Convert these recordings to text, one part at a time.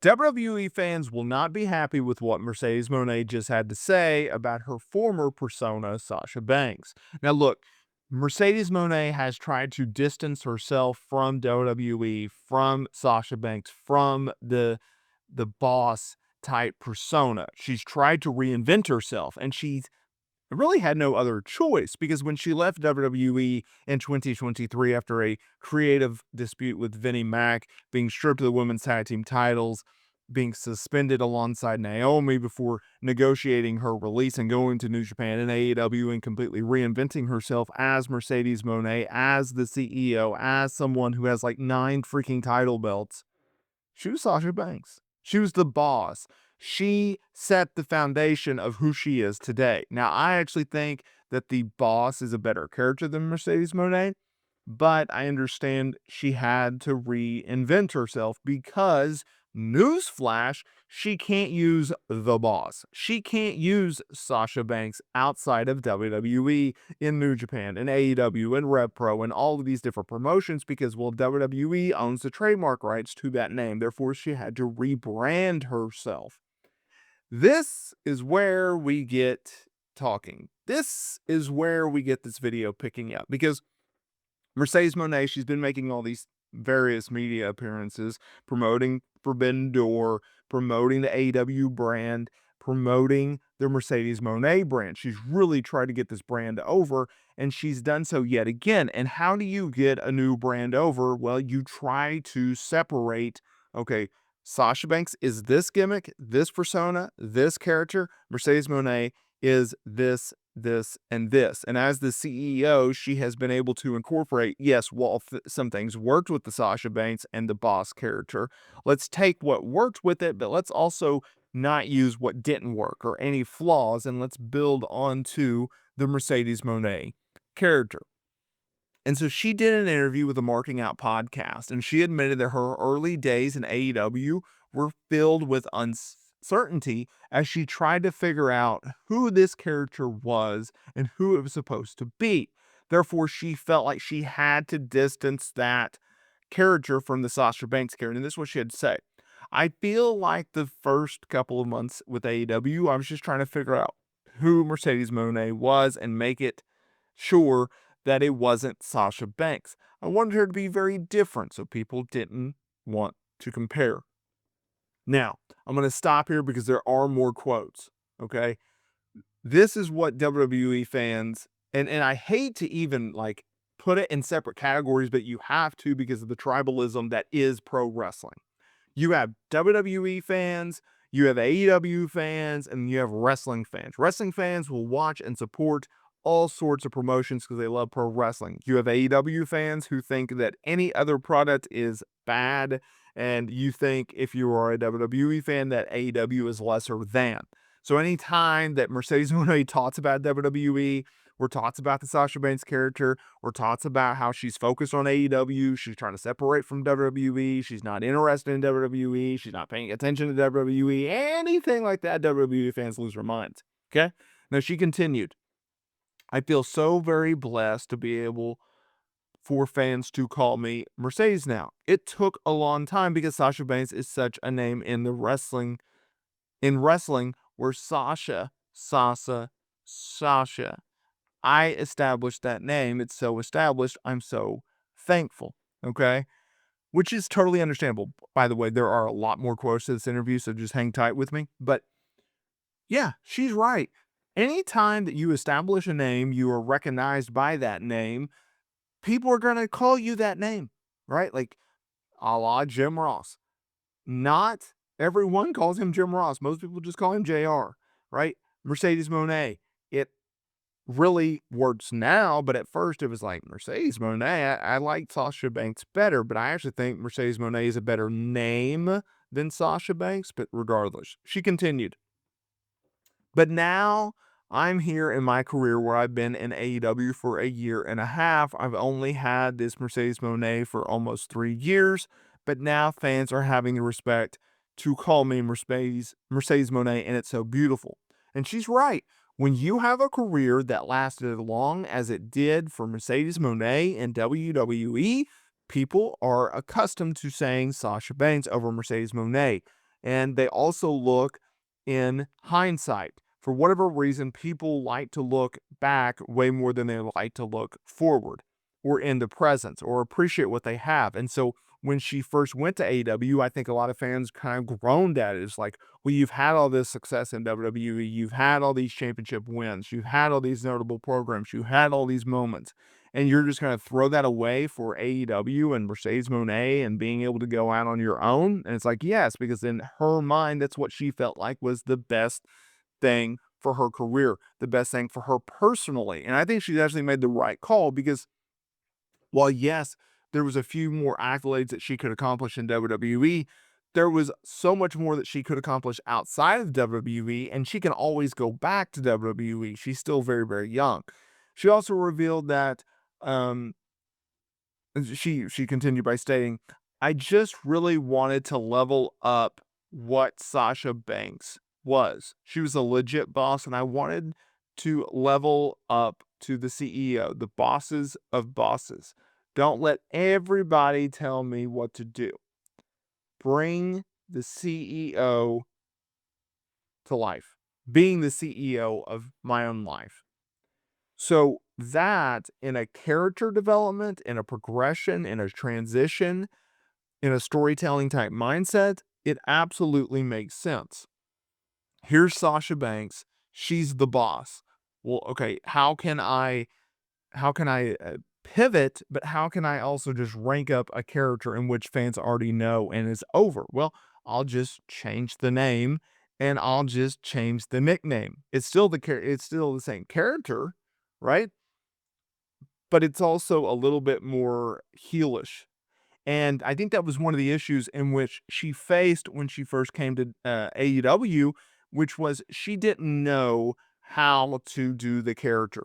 WWE fans will not be happy with what Mercedes Mone just had to say about her former persona, Sasha Banks. Now, look, Mercedes Mone has tried to distance herself from WWE, from Sasha Banks, from the boss type persona. She's tried to reinvent herself, and she's really had no other choice because when she left WWE in 2023 after a creative dispute with Vinnie Mac, being stripped of the women's tag team titles, being suspended alongside Naomi before negotiating her release and going to New Japan and AEW and completely reinventing herself as Mercedes Mone, as the CEO, as someone who has like 9 freaking title belts. She was Sasha Banks. She was the boss. She set the foundation of who she is today. Now, I actually think that the boss is a better character than Mercedes Mone, but I understand she had to reinvent herself because, newsflash, she can't use the boss. She can't use Sasha Banks outside of WWE, in New Japan, and AEW, and Rev Pro, and all of these different promotions because, well, WWE owns the trademark rights to that name. Therefore, she had to rebrand herself. This is where we get talking. This is where we get this video picking up because Mercedes Mone, she's been making all these various media appearances, promoting Forbidden Door, promoting the AEW brand, promoting the Mercedes Mone brand. She's really tried to get this brand over, and she's done so yet again. And how do you get a new brand over? Well, you try to separate, okay, Sasha Banks is this gimmick, this persona, this character. Mercedes Mone is this, and this. And as the CEO, she has been able to incorporate, yes, while some things worked with the Sasha Banks and the boss character, let's take what worked with it, but let's also not use what didn't work or any flaws, and let's build onto the Mercedes Mone character. And so she did an interview with the Marking Out podcast, and she admitted that her early days in AEW were filled with uncertainty as she tried to figure out who this character was and who it was supposed to be. Therefore, she felt like she had to distance that character from the Sasha Banks character. And this is what she had to say. I feel like the first couple of months with AEW, I was just trying to figure out who Mercedes Mone was and make it sure that it wasn't Sasha Banks. I wanted her to be very different so people didn't want to compare. Now, I'm going to stop here because there are more quotes, okay? This is what WWE fans, and I hate to even like put it in separate categories, but you have to because of the tribalism that is pro wrestling. You have WWE fans, you have AEW fans, and you have wrestling fans. Wrestling fans will watch and support all sorts of promotions because they love pro wrestling. You have AEW fans who think that any other product is bad, and you think if you are a WWE fan that AEW is lesser than. So anytime that Mercedes Mone talks about WWE, or talks about the Sasha Banks character, or talks about how she's focused on AEW, she's trying to separate from WWE, she's not interested in WWE, she's not paying attention to WWE, anything like that, WWE fans lose their minds. Okay? Now she continued, I feel so very blessed to be able for fans to call me Mercedes now. It took a long time because Sasha Banks is such a name in wrestling where Sasha, Sasha. I established that name. It's so established. I'm so thankful. Okay. Which is totally understandable. By the way, there are a lot more quotes to this interview, so just hang tight with me. But yeah, she's right. Anytime that you establish a name, you are recognized by that name, people are going to call you that name, right? Like a la Jim Ross. Not everyone calls him Jim Ross. Most people just call him JR, right? Mercedes Mone. It really works now, but at first it was like Mercedes Mone. I like Sasha Banks better, but I actually think Mercedes Mone is a better name than Sasha Banks, but regardless. She continued. But now I'm here in my career where I've been in AEW for a year and a half. I've only had this Mercedes Mone for almost 3 years, but now fans are having the respect to call me Mercedes Mone, and it's so beautiful. And she's right. When you have a career that lasted as long as it did for Mercedes Mone in WWE, people are accustomed to saying Sasha Banks over Mercedes Mone. and they also look in hindsight. For whatever reason, people like to look back way more than they like to look forward or in the present or appreciate what they have. And so when she first went to AEW, I think a lot of fans kind of groaned at it. It's like, well, you've had all this success in WWE, you've had all these championship wins, you've had all these notable programs, you had all these moments, and you're just going to throw that away for AEW and Mercedes Mone and being able to go out on your own? And it's like, yes, because in her mind, that's what she felt like was the best thing for her career, the best thing for her personally. And I think she's actually made the right call because while yes, there was a few more accolades that she could accomplish in WWE, there was so much more that she could accomplish outside of WWE, and she can always go back to WWE. She's still very, very young. She also revealed that um, she continued by stating, "I just really wanted to level up what Sasha Banks was. She was a legit boss, and I wanted to level up to the CEO, the bosses of bosses. Don't let everybody tell me what to do. Bring the CEO to life, being the CEO of my own life." So that in a character development, in a progression, in a transition, in a storytelling type mindset, it absolutely makes sense. Here's Sasha Banks. She's the boss. Well, okay, how can I pivot, but how can I also just rank up a character in which fans already know and is over? Well, I'll just change the name and I'll just change the nickname. It's still the same character, right? But it's also a little bit more heelish. And I think that was one of the issues in which she faced when she first came to AEW, which was she didn't know how to do the character.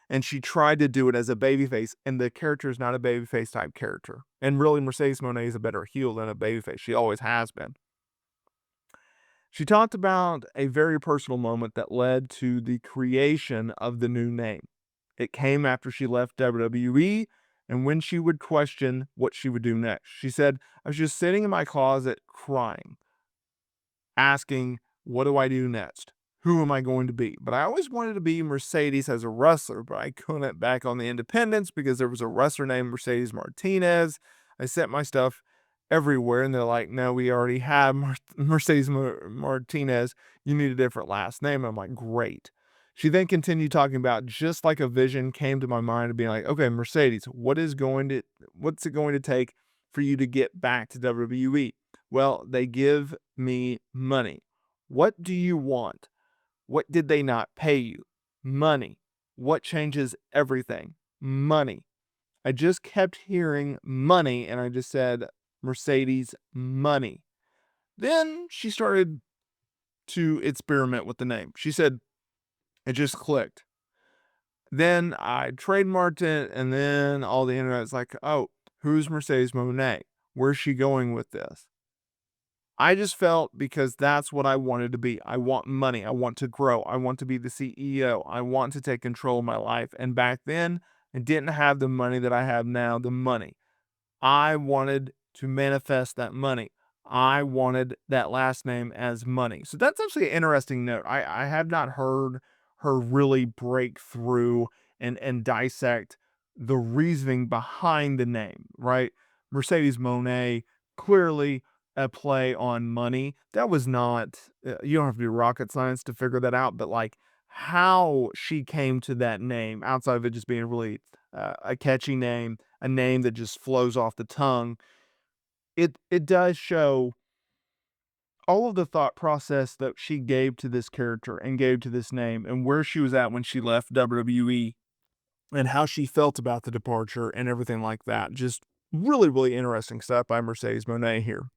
And she tried to do it as a babyface, and the character is not a babyface type character. And really, Mercedes Mone is a better heel than a babyface. She always has been. She talked about a very personal moment that led to the creation of the new name. It came after she left WWE and when she would question what she would do next. She said, "I was just sitting in my closet crying, asking, what do I do next? Who am I going to be? But I always wanted to be Mercedes as a wrestler, but I couldn't back on the independents because there was a wrestler named Mercedes Martinez. I sent my stuff everywhere, and they're like, no, we already have Mercedes Martinez. You need a different last name." I'm like, great. She then continued talking about just like a vision came to my mind of being like, okay, Mercedes, what's it going to take for you to get back to WWE? Well, they give me money. What do you want? What did they not pay you? Money. What changes everything? Money. I just kept hearing money and I just said, Mercedes, money. Then she started to experiment with the name. She said, it just clicked. Then I trademarked it, and then all the internet's like, oh, who's Mercedes Monet? Where's she going with this? I just felt because that's what I wanted to be. I want money. I want to grow. I want to be the CEO. I want to take control of my life. And back then, I didn't have the money that I have now, the money. I wanted to manifest that money. I wanted that last name as money. So that's actually an interesting note. I have not heard her really break through and dissect the reasoning behind the name, right? Mercedes Monet, clearly a play on money. That was not, you don't have to do rocket science to figure that out, but like how she came to that name outside of it just being really a catchy name, a name that just flows off the tongue, it does show all of the thought process that she gave to this character and gave to this name and where she was at when she left WWE and how she felt about the departure and everything like that. Just really, really interesting stuff by Mercedes Moné here.